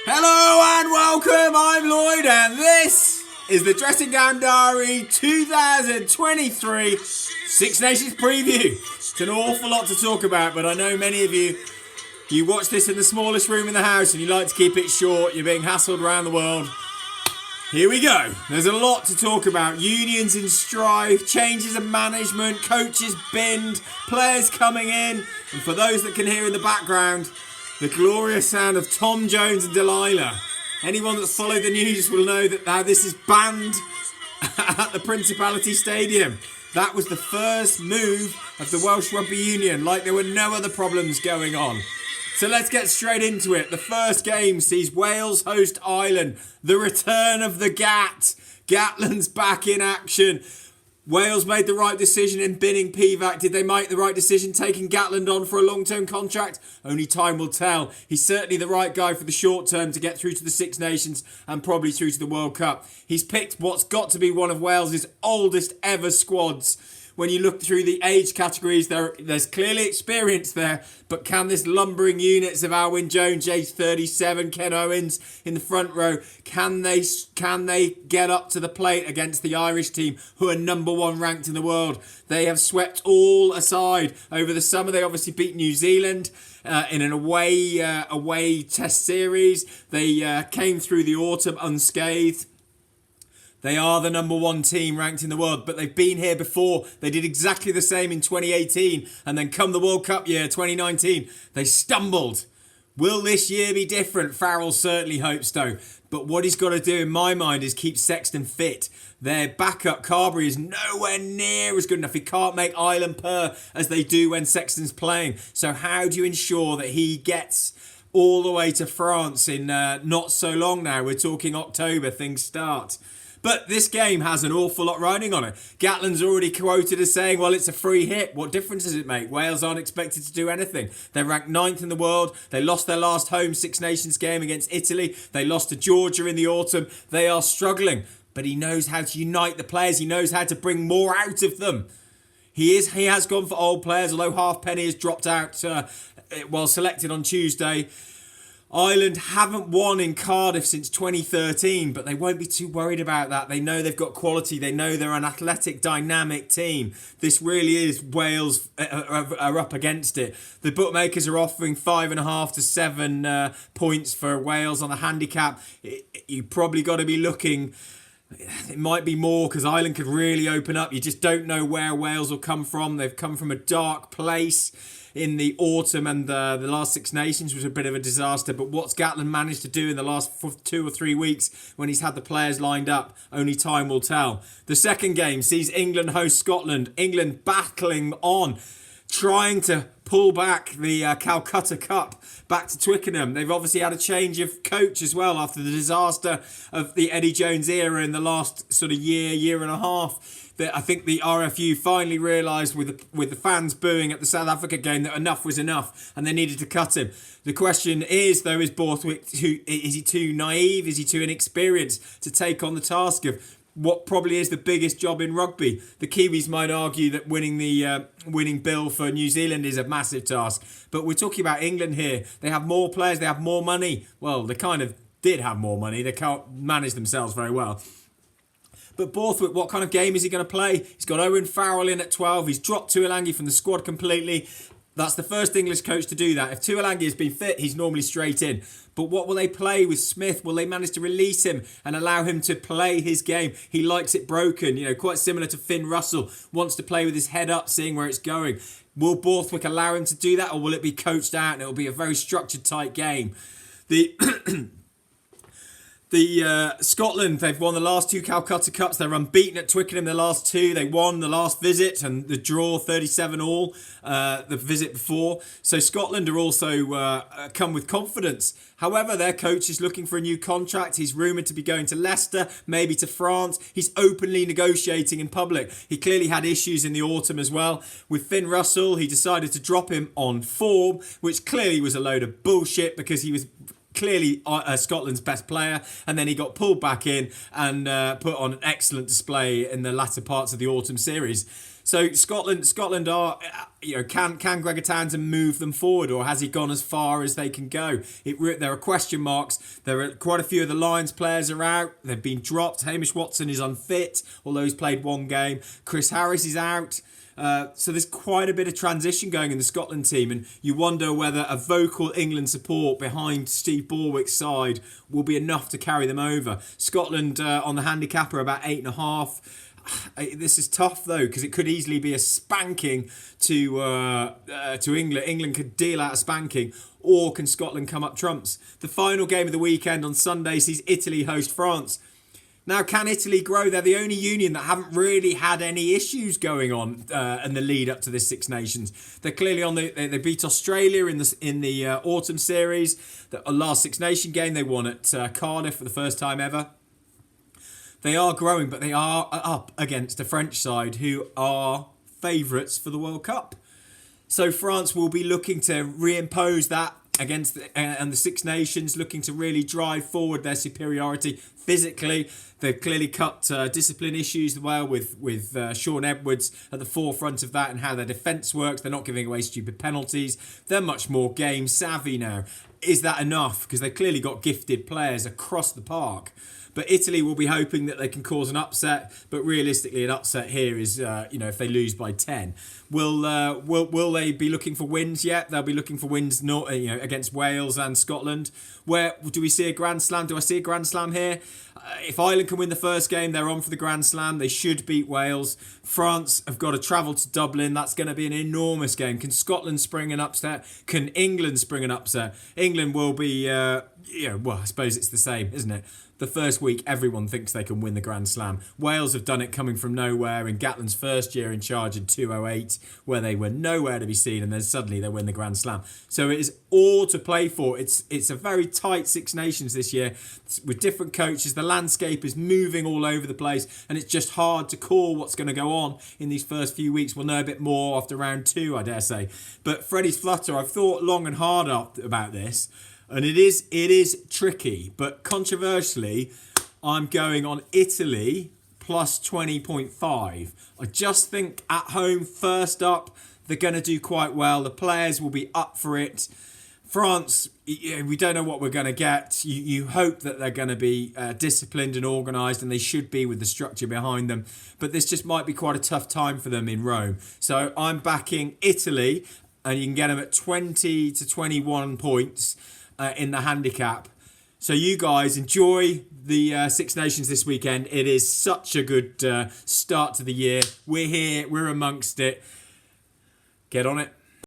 Hello and welcome, I'm Lloyd and this is the Dressing Gown Diary 2023 Six Nations Preview. It's an awful lot to talk about, but I know many of you watch this in the smallest room in the house and you like to keep it short, you're being hassled around the world. Here we go. There's a lot to talk about. Unions in strife, changes of management, coaches binned, players coming in, and for those that can hear in the background, the glorious sound of Tom Jones and Delilah. Anyone that's followed the news will know that now this is banned at the Principality Stadium. That was the first move of the Welsh Rugby Union, like there were no other problems going on. So let's get straight into it. The first game sees Wales host Ireland. The return of the Gat. Gatland's back in action. Wales made the right decision in binning Pivac. Did they make the right decision taking Gatland on for a long-term contract? Only time will tell. He's certainly the right guy for the short term to get through to the Six Nations and probably through to the World Cup. He's picked what's got to be one of Wales's oldest ever squads. When you look through the age categories, there's clearly experience there, but can this lumbering units of Alwyn Jones, age 37, Ken Owens in the front row, can they get up to the plate against the Irish team, who are number one ranked in the world? They have swept all aside over the summer. They obviously beat New Zealand in an away test series. They came through the autumn unscathed. They are the number one team ranked in the world, but they've been here before. They did exactly the same in 2018, and then come the World Cup year, 2019, they stumbled. Will this year be different? Farrell certainly hopes so. But what he's got to do, in my mind, is keep Sexton fit. Their backup, Carberry, is nowhere near as good enough. He can't make Ireland purr as they do when Sexton's playing. So how do you ensure that he gets all the way to France in not so long now? We're talking October, things start. But this game has an awful lot riding on it. Gatland's already quoted as saying, well, it's a free hit. What difference does it make? Wales aren't expected to do anything. They're ranked 9th in the world. They lost their last home Six Nations game against Italy. They lost to Georgia in the autumn. They are struggling. But he knows how to unite the players. He knows how to bring more out of them. He has gone for old players, although Halfpenny has dropped out while selected on Tuesday. Ireland haven't won in Cardiff since 2013, but they won't be too worried about that. They know they've got quality. They know they're an athletic, dynamic team. This really is Wales are up against it. The bookmakers are offering 5.5 to 7 points for Wales on the handicap. You probably got to be looking. It might be more because Ireland could really open up. You just don't know where Wales will come from. They've come from a dark place in the autumn, and the last Six Nations was a bit of a disaster. But what's Gatland managed to do in the last 2 or 3 weeks when he's had the players lined up, only time will tell. The second game sees England host Scotland. England battling on, trying to pull back the Calcutta Cup back to Twickenham. They've obviously had a change of coach as well after the disaster of the Eddie Jones era in the last sort of year and a half. I think the RFU finally realised with the fans booing at the South Africa game that enough was enough and they needed to cut him. The question is, though, is Borthwick is he too naive? Is he too inexperienced to take on the task of what probably is the biggest job in rugby? The Kiwis might argue that winning bill for New Zealand is a massive task. But we're talking about England here. They have more players. They have more money. Well, they kind of did have more money. They can't manage themselves very well. But Borthwick, what kind of game is he going to play? He's got Owen Farrell in at 12. He's dropped Tuolangi from the squad completely. That's the first English coach to do that. If Tuolangi has been fit, he's normally straight in. But what will they play with Smith? Will they manage to release him and allow him to play his game? He likes it broken, quite similar to Finn Russell. Wants to play with his head up, seeing where it's going. Will Borthwick allow him to do that, or will it be coached out and it'll be a very structured, tight game? Scotland, they've won the last 2 Calcutta Cups. They're unbeaten at Twickenham the last 2. They won the last visit and the draw 37 all the visit before. So Scotland are also come with confidence. However, their coach is looking for a new contract. He's rumoured to be going to Leicester, maybe to France. He's openly negotiating in public. He clearly had issues in the autumn as well. With Finn Russell, he decided to drop him on form, which clearly was a load of bullshit because he was clearly Scotland's best player, and then he got pulled back in and put on an excellent display in the latter parts of the autumn series. So Scotland are, can Gregor Townsend move them forward, or has he gone as far as they can go? There are question marks. There are quite a few of the Lions players are out. They've been dropped. Hamish Watson is unfit, although he's played one game. Chris Harris is out. So there's quite a bit of transition going in the Scotland team, and you wonder whether a vocal England support behind Steve Borwick's side will be enough to carry them over. Scotland on the handicap are about 8.5. This is tough though, because it could easily be a spanking to England. England could deal out a spanking, or can Scotland come up trumps? The final game of the weekend on Sunday sees Italy host France. Now, can Italy grow? They're the only union that haven't really had any issues going on in the lead up to this Six Nations. They're clearly on they beat Australia in the autumn series. The last Six Nation game they won at Cardiff for the first time ever. They are growing, but they are up against the French side, who are favourites for the World Cup. So France will be looking to reimpose that against and the Six Nations, looking to really drive forward their superiority physically. They've clearly cut discipline issues as well, with Sean Edwards at the forefront of that and how their defence works. They're not giving away stupid penalties. They're much more game savvy now. Is that enough? Because they've clearly got gifted players across the park. But Italy will be hoping that they can cause an upset. But realistically, an upset here is, if they lose by 10. Will they be looking for wins yet? They'll be looking for wins against Wales and Scotland. Where do we see a Grand Slam? Do I see a Grand Slam here? If Ireland can win the first game, they're on for the Grand Slam. They should beat Wales. France have got to travel to Dublin. That's going to be an enormous game. Can Scotland spring an upset? Can England spring an upset? England will be, I suppose it's the same, isn't it? The first week, everyone thinks they can win the Grand Slam. Wales have done it coming from nowhere in Gatland's first year in charge in 2008, where they were nowhere to be seen, and then suddenly they win the Grand Slam. So it is all to play for. It's a very tight Six Nations this year, with different coaches. The landscape is moving all over the place, and it's just hard to call what's going to go on in these first few weeks. We'll know a bit more after round 2, I dare say. But Freddie's flutter, I've thought long and hard about this. And it is tricky, but controversially, I'm going on Italy plus 20.5. I just think at home, first up, they're going to do quite well. The players will be up for it. France, we don't know what we're going to get. You hope that they're going to be disciplined and organised, and they should be with the structure behind them. But this just might be quite a tough time for them in Rome. So I'm backing Italy, and you can get them at 20 to 21 points. In the handicap. So you guys enjoy the Six Nations this weekend. It is such a good start to the year. We're here, we're amongst it. Get on it.